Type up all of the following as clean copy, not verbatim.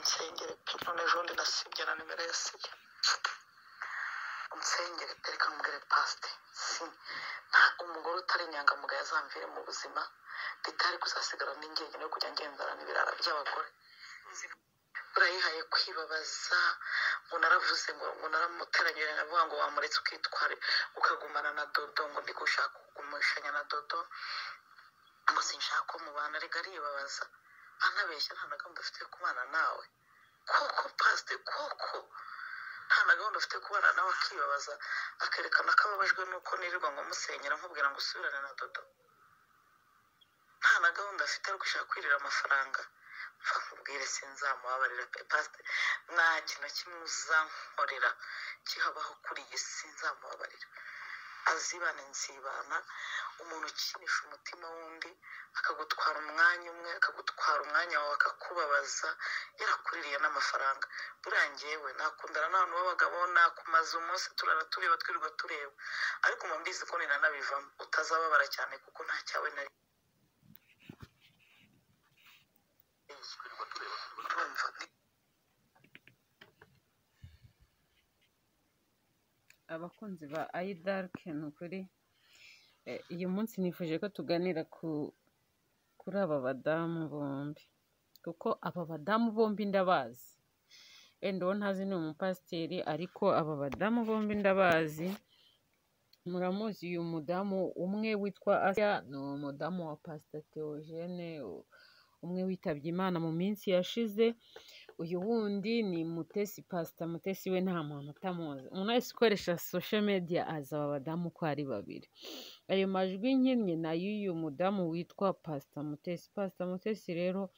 unsengere pe none ejo bundi nasibye na nimero yasiye unsengere pe reka nkubwire pasite nta umugore utari inyangamugayo azamvire mu buzima bitari kuzasigara n'ingenzi no kujya ngendana n'ibirara by'abagore urayihaye kwibabaza ngo naravuze ngo naramuteranyije navuga ngo wamuretse ukitware ukagumana na dodo ngo ndi gushaka kugumishanya na dodo ngo sinshaka ko mubana rega aribabaza anabeshya nta na gahunda ufite kubana nawe koko pasite koko nta na gahunda ufite kubana nawe akibabaza akerekana ko ababajwe nuko nirirwa ngo musenyera nkubwira ngo usubirane na dodo nta na gahunda afite ari gushaka kwirira amafaranga mfa nkubwire sinzamubabarira pe pasite nta kintu kimwe uzankorera kihabaho kuri iyi sinzamubabarira azibane nzibana umuntu ukinisha umutima wundi akagutwara umwanya umwe akagutwara umwanya wawe akakubabaza yarakuririye n'amafaranga burangiyewe nakundana n'abantu b'abagabo nakumaze umunsi turara tureba twirirwa tureba ariko mbizi ko ninanabivamo utazababara cyane kuko nta cyawe nari abakunzi ba idark nukuri uyu munsi nifuje ko tuganira kuri aba badamu bombi kuko aba badamu bombi ndabazi wenda uwo ntazi ni umupasiteri ariko aba badamu bombi ndabazi muramuzi uyu mudamu umwe witwa Asia ni umudamu wa Pastor Theogene umwe witabye Imana mu minsi yashize uyu wundi ni Mutesi Pastor Mutesi we nta muntu utamuzi umuntu wese ukoresha social media azi aba badamu ko ari babiri ayo majwi nkinnye na y'uyu mudamu witwa Pastor Mutesi rero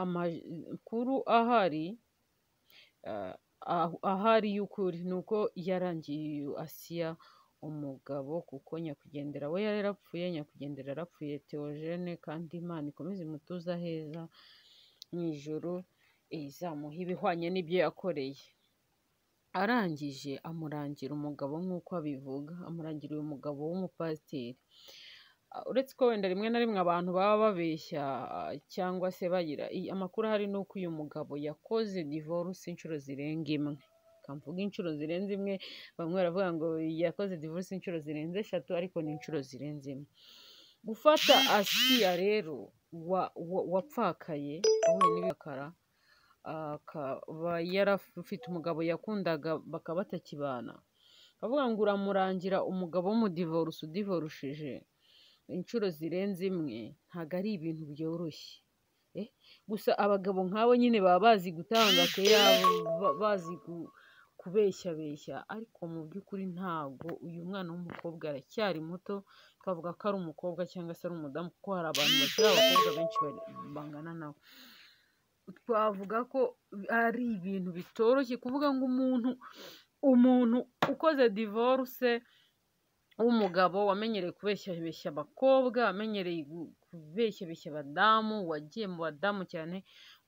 amakuru ahari y'ukuri nuko yarangiye Asia umugabo kuko nyakwigendera we yarapfuye nyakwigendera yarapfuye Theogene kandi Imana ikomeze imutuza heza mu ijoro izamuha ibihwanye n'ibyo yakoreye arangije amurangira umugabo nk'uko abivuga amurangira uyu mugabo w'umupasiteri uretse ko wenda rimwe na rimwe abantu baba babeshya cyangwa se bagira amakuru ahari ni uko uyu mugabo yakoze divorce inshuro zirenga imwe kamvuga inshuro zirenze imwe bamwe baravuga ngo yakoze divorce inshuro zirenze 3 ariko ni inshuro zirenze imwe gufata Asia rero wapfakaye ahuye n'ibikara akaba yarafite umugabo yakundaga bakaba batakibana bavuga ngo uramurangira umugabo w'umudivorce udivorushije inshuro zirenze imwe ntago ari ibintu byoroshye gusa abagabo nk'abo nyine baba bazi gutanga keya bazi kubeshya ariko mu by'ukuri ntago uyu mwana w'umukobwa aracyari muto twavuga ko ari umukobwa cyangwa se ari umudamu kuko hari abantu bakiri abakobwa benshi bangana nawe twavuga ko ari ibintu bitoroshye kuvuga ngo umuntu ukoze divorce w'umugabo wamenyereye kubeshya abakobwa wamenyereye kubeshya abadamu wagiye mu badamu cyane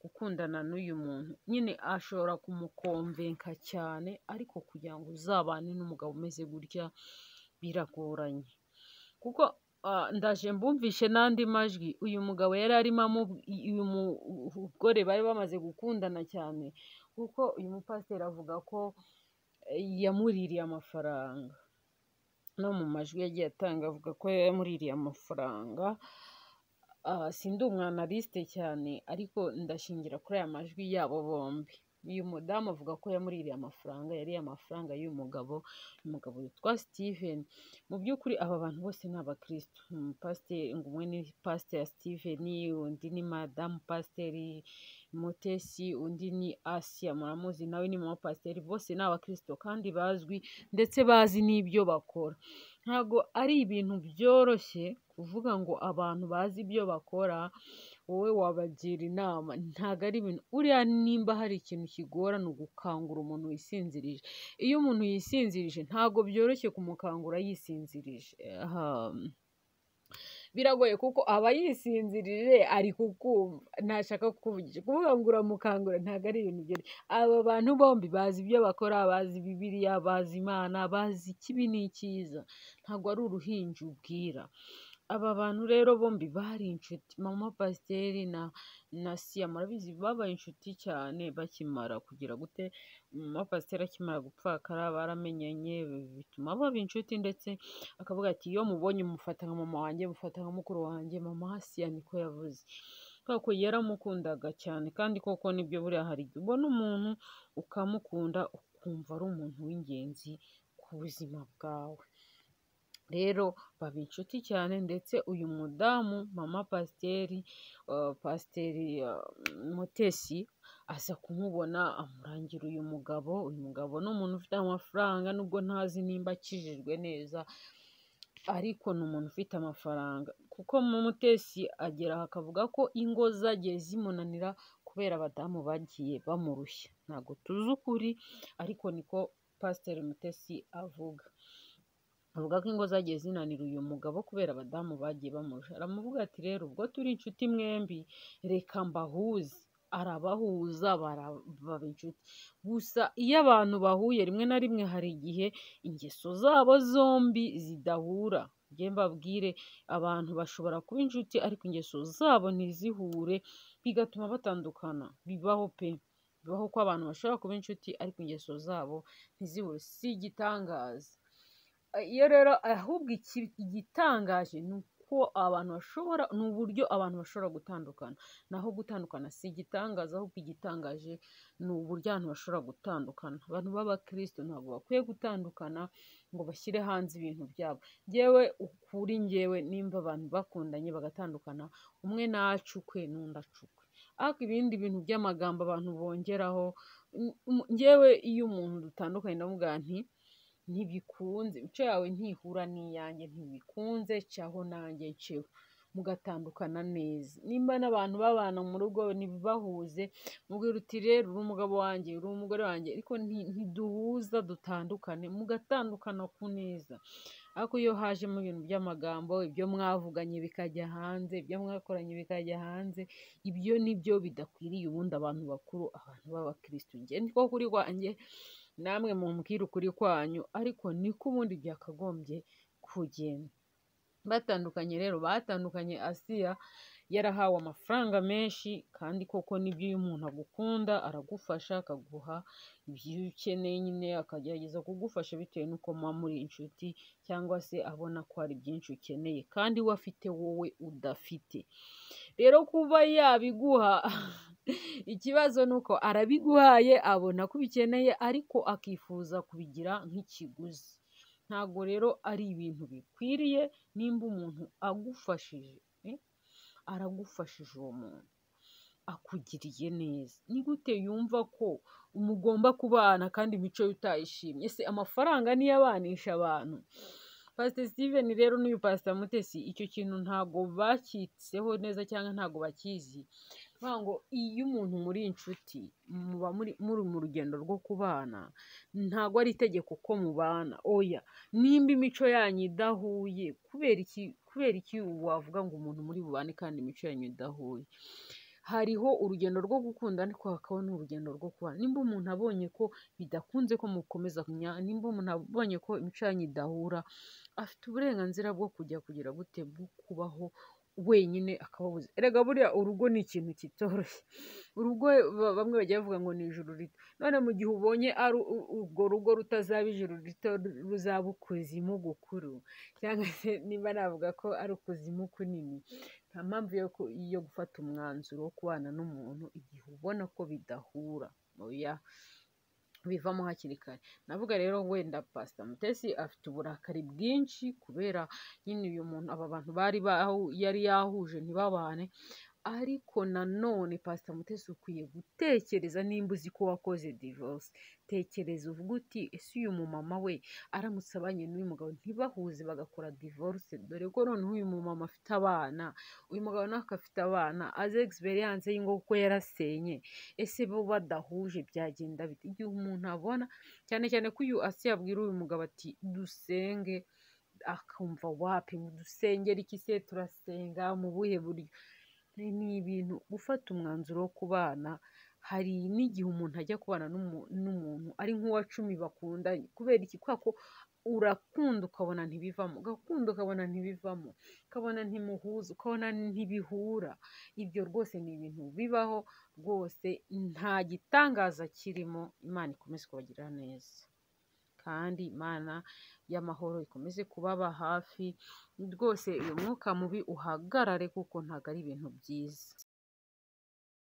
gukundana n'uyu muntu nyine ashobora kumukonvenka cyane ariko kugira ngo uzabane n'umugabo umeze gutya biragoranye kuko ndaje mbumvishe n'andi majwi uyu mugabo yari arimo uyu mugore bari bamaze gukundana cyane kuko uyu mupasiteri avuga ko yamuririye amafaranga no mu majwi yagiye atanga avuga ko yamuririye amafaranga sindi umwanaliste cyane ariko ndashingira kuri aya majwi yabo bombi uyu mudamu avuga ko yamuririye amafaranga yari amafaranga y'uyu mugabo witwa Steven mu by'ukuri aba bantu bose ni abakristo pasiteri ngo umwe ni pasiteri Steven undi ni madamu pasiteri Mutesi undi ni Asia muramuzi nawe ni mu pasiteri bose ni abakristo kandi bazwi ndetse bazi n'ibyo bakora ntago ari ibintu byoroshye kuvuga ngo abantu bazi ibyo bakora wowe wabagira inama ntago ari ibintu uriya nimba hari ikintu kigorana ugukangura umuntu wisinzirije iyo umuntu yisinzirije ntago byoroshye kumukangura yisinzirije biragoye kuko aba yisinzirije ari kukumva ntashaka kukuvugisha kuvuga ngo uramukangura ntago ari ibintu byoroshye aba bantu bombi bazi ibyo bakora bazi Bibiliya bazi Imana bazi ikibi n'icyiza ntago ari uruhinja ubwira aba bantu rero bombi bari inshuti, mama pasiteri na siya murabizi babaye inshuti cyane bakimara kugira gute, mama pasiteri akimara gupfakara baramenyanye bituma baba inshuti, ndetse akavuga ati iyo mubonye mufata nka mama wanjye, mufata nka mukuru wanjye. Mama Siya niko yavuze, kubera ko yaramukundaga cyane, kandi koko nibyo, buriya hari igihe ubona umuntu ukamukunda ukumva ari umuntu w'ingenzi ku buzima bwawe. Rero baba inshuti cyane, ndetse uyu mudamu mama pasiteri pasiteri Mutesi aza kumubona amurangira uyu mugabo. Uyu mugabo ni umuntu ufite amafaranga, nubwo ntazi nimba akijijwe neza, ariko ni umuntu ufite amafaranga, kuko Mutesi agera akavuga ko ingo zagiye zimunanira kubera abadamu bagiye bamurushya. Ntabwo tuzi ukuri, ariko niko pasiteri Mutesi avuga ko ingo zagiye zinanira uyu mugabo kubera abadamu bagiye bamurusha. Aramuvuga ati rero ubwo turi inshuti mwembi, reka mbahuze. Arabahuza baba inshuti. Gusa iyo abantu bahuye, rimwe na rimwe hari igihe ingeso zabo zombi zidahura. Njye mbabwire, abantu bashobora kuba inshuti ariko ingeso zabo ntizihure, bigatuma batandukana. Bibaho pe, bibaho ko abantu bashobora kuba inshuti ariko ingeso zabo ntizihure, si igitangaza. Iyo rero ahubwo igitangaje ni uko abantu bashobora, ni uburyo abantu bashobora gutandukana. Naho gutandukana si igitangaza, ahubwo igitangaje ni uburyo abantu bashobora gutandukana. Abantu b'abakristo ntabwo bakwiye gutandukana ngo bashyire hanze ibintu byabo. Njyewe nimba abantu bakundanye bagatandukana, umwe nacukwe n'undi acukwe. Ariko ibindi bintu by'amagambo abantu bongeraho, njyewe iyo umuntu dutandukanye ndamubwira nti ntibikunze, imico yawe ntihura n'iyanjye, ntibikunze, cyaho nanjye nceho, mugatandukana neza. Nimba n'abantu babana mu rugo ntibahuze, mubwira uti rero uri umugabo wanjye, uri umugore wanjye, ariko ntiduhuza, dutandukane, mugatandukana ku neza. Ariko iyo hajemo ibintu by'amagambo, ibyo mwavuganye bikajya hanze, ibyo mwakoranye bikajya hanze, ibyo nibyo bidakwiriye ubundi abantu bakuru, abantu b'abakristo. Njye niko kuri kwanjye, namwe mumbwire ukuri kwanyu, ariko niko ubundi byakagombye kugenda. Batandukanye rero, batandukanye Asiya yarahawe amafaranga menshi, kandi koko nibyo, iyo umuntu agukunda aragufasha, akaguha ibyo ukeneye, nyine akagerageza kugufasha bitewe n'uko muba muri inshuti, cyangwa se abona ko hari byinshi ukeneye kandi we afite wowe udafite. Rero kuba yabiguha ikibazo ni uko arabiguhaye, abona ko ubikeneye, ariko akifuza kubigira nk'ikiguzi. Ntabwo rero ari ibintu bikwiriye. Nimba umuntu agufashije, aragufashije, uwo muntu akugiriye neza, ni gute yumva ko mugomba kubana kandi imico ye utayishimye? Ese amafaranga niyo abanisha abantu? Pastor Steven rero n'uyu Pastor Mutesi icyo kintu ntabwo bakitseho neza, cyangwa ntabwo bakizi. Ngo iyo umuntu muri inshuti, muba muri mu rugendo rwo kubana, ntabwo ari itegeko ko mubana. Oya, nimba imico yanyu idahuye, kubera iki wavuga ngo umuntu muri bubane kandi imico yanyu idahuye? Hariho urugendo rwo gukunda, ariko hakaba n'urugendo rwo kubana. Nimba umuntu abonye ko bidakunze ko mukomeza nimba umuntu abonye ko imico yanyu idahura, afite uburenganzira bwo kugira gute, bwo kubaho wenyine, akababuza. Erega buriya urugo ni ikintu kitoroshye. Urugo bamwe bajya bavuga ngo ni ijuru rito. None mu gihe ubonye ari urwo rugo rutazaba ijuru rito, ruzaba ukuzimu gukuru, cyangwa se niba navuga ko ari ukuzimu kunini, nta mpamvu yo gufata umwanzuro wo kubana n'umuntu igihe ubona ko bidahura. Oya, bivamo hakiri kare. Navuga rero wenda Pastor Mutesi afite uburakari bwinshi kubera nyine uyu muntu, aba bantu yari yahuje ntibabane. Ariko nanone Pastor Mutesi ukwiye gutekereza, nimba uzi ko wakoze divorce, tekereza uvuga uti ese uyu mumama we aramutse abanye n'uyu mugabo ntibahuze bagakora divorce, dore ko noneho uyu mumama afite abana, uyu mugabo nawe afite abana, azi experience y'ingo kuko yarasenye, ese bo badahuje byagenda bite? Igihe umuntu abona, cyane cyane ko uyu Asiya abwira uyu mugabo ati dusenge, akumva wapi, dusengera iki se, turasenga mu buhe buryo? Ni ibintu gufata umwanzuro wo kubana. Hari n'igihe umuntu ajya kubana n'umuntu ari nk'uwa 10 bakundanye, kubera iki? Kubera ko urakunda ukabona ntibivamo, ugakunda ukabona ntibivamo, ukabona ntimuhuza, ukabona ntibihura. Ibyo rwose ni ibintu bibaho rwose, nta gitangaza kirimo. Imana ikomeze kubagirira neza, kandi Imana y'amahoro ikomeze kubaba hafi rwose. Uyu mwuka mubi uhagarare kuko ntabwo ari ibintu byiza.